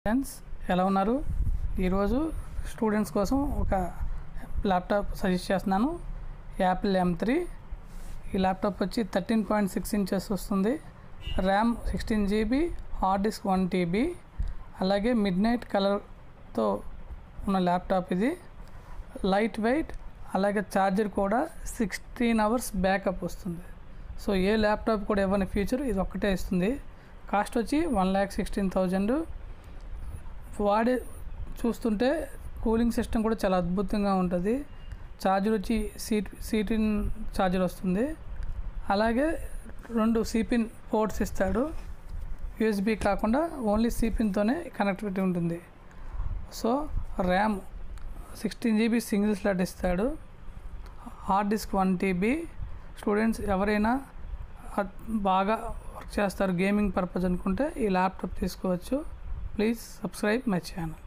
Friends ఎలా ఉన్నారు? ఈరోజు స్టూడెంట్స్ కోసం ఒక ల్యాప్టాప్ సజెస్ట్ చేస్తున్నాను. Apple M3. ఈ ల్యాప్టాప్ వచ్చి 13.6 ఇంచెస్ వస్తుంది. RAM 16 GB, hard disk 1 TB. అలాగే మిడ్ నైట్ కలర్తో ఉన్న ల్యాప్టాప్ ఇది. లైట్ వెయిట్, అలాగే ఛార్జర్ కూడా 16 hours బ్యాకప్ వస్తుంది. సో ఏ ల్యాప్టాప్ కూడా ఇవ్వని ఫీచర్ ఇది ఒక్కటే ఇస్తుంది. కాస్ట్ వచ్చి 1,16,000. వాడే చూస్తుంటే కూలింగ్ సిస్టమ్ కూడా చాలా అద్భుతంగా ఉంటుంది. ఛార్జర్ వచ్చి సీటిన్ ఛార్జర్ వస్తుంది. అలాగే 2 C-pin పోర్ట్స్ ఇస్తాడు. USB కాకుండా ఓన్లీ C-pinతోనే కనెక్టివిటీ ఉంటుంది. So RAM 16 GB single slot ఇస్తాడు. Hard disk 1 TB. స్టూడెంట్స్ ఎవరైనా బాగా వర్క్ చేస్తారు గేమింగ్ పర్పస్ అనుకుంటే ఈ ల్యాప్టాప్ తీసుకోవచ్చు. Please subscribe my channel.